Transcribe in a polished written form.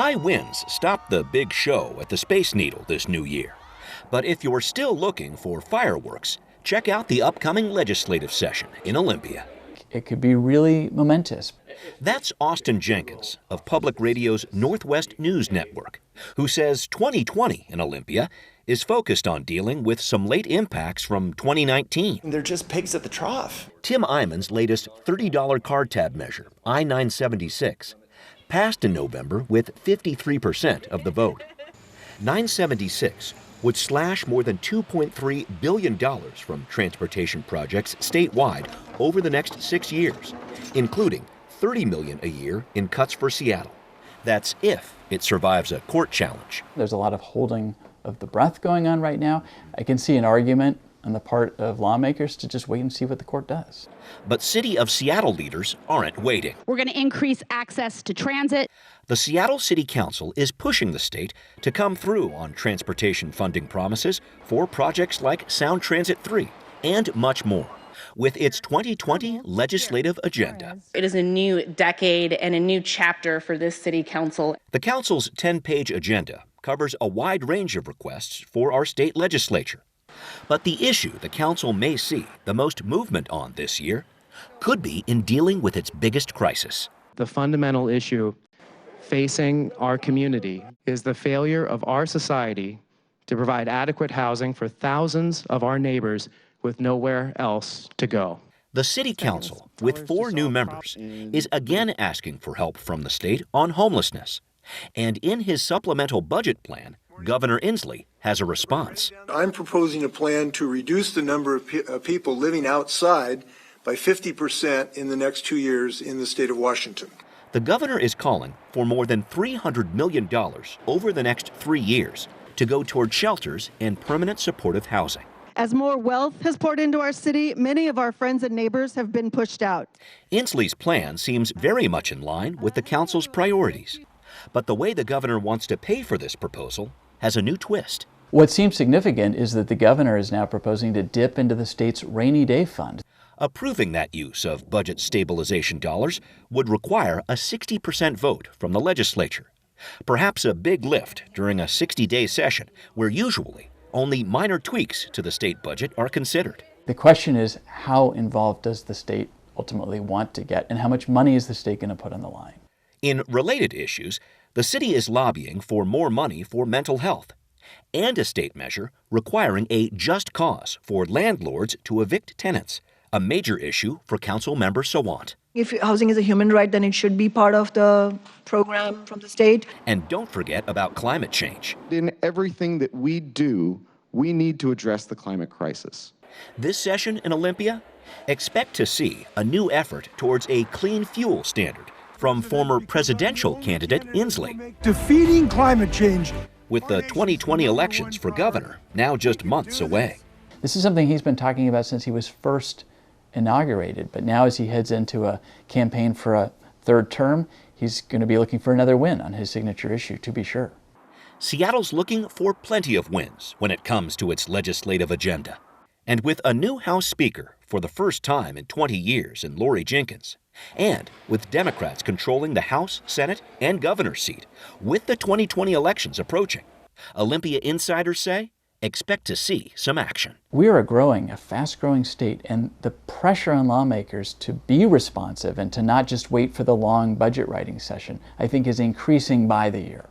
High winds stopped the big show at the Space Needle this new year. But if you're still looking for fireworks, check out the upcoming legislative session in Olympia. It could be really momentous. That's Austin Jenkins of Public Radio's Northwest News Network, who says 2020 in Olympia is focused on dealing with some late impacts from 2019. They're just pigs at the trough. Tim Iman's latest $30 car tab measure, I-976, passed in November with 53% of the vote. 976 would slash more than $2.3 billion from transportation projects statewide over the next 6 years, including $30 million a year in cuts for Seattle. That's if it survives a court challenge. There's a lot of holding of the breath going on right now. I can see an argument on the part of lawmakers to just wait and see what the court does. But City of Seattle leaders aren't waiting. We're going to increase access to transit. The Seattle City Council is pushing the state to come through on transportation funding promises for projects like Sound Transit 3 and much more, with its 2020 legislative agenda. It is a new decade and a new chapter for this city council. The council's 10-page agenda covers a wide range of requests for our state legislature. But the issue the council may see the most movement on this year could be in dealing with its biggest crisis. The fundamental issue facing our community is the failure of our society to provide adequate housing for thousands of our neighbors with nowhere else to go. The City Council, with 4 new members, is again asking for help from the state on homelessness. And in his supplemental budget plan, Governor Inslee has a response. I'm proposing a plan to reduce the number of people living outside by 50% in the next 2 years in the state of Washington. The governor is calling for more than $300 million over the next 3 years to go toward shelters and permanent supportive housing. As more wealth has poured into our city, many of our friends and neighbors have been pushed out. Inslee's plan seems very much in line with the council's priorities. But the way the governor wants to pay for this proposal has a new twist. What seems significant is that the governor is now proposing to dip into the state's rainy day fund. Approving that use of budget stabilization dollars would require a 60% vote from the legislature. Perhaps a big lift during a 60-day session where usually only minor tweaks to the state budget are considered. The question is, how involved does the state ultimately want to get, and how much money is the state going to put on the line? In related issues, the city is lobbying for more money for mental health and a state measure requiring a just cause for landlords to evict tenants, a major issue for Council Member Sawant. If housing is a human right, then it should be part of the program from the state. And don't forget about climate change. In everything that we do, we need to address the climate crisis. This session in Olympia, expect to see a new effort towards a clean fuel standard from former presidential candidate Inslee. Defeating climate change. With the 2020 elections for governor now just months away. This is something he's been talking about since he was first inaugurated, but now as he heads into a campaign for a third term, he's going to be looking for another win on his signature issue, to be sure. Seattle's looking for plenty of wins when it comes to its legislative agenda. And with a new House Speaker for the first time in 20 years in Lori Jenkins, and with Democrats controlling the House, Senate, and governor's seat, with the 2020 elections approaching, Olympia insiders say, expect to see some action. We are a fast-growing state, and the pressure on lawmakers to be responsive and to not just wait for the long budget writing session, I think, is increasing by the year.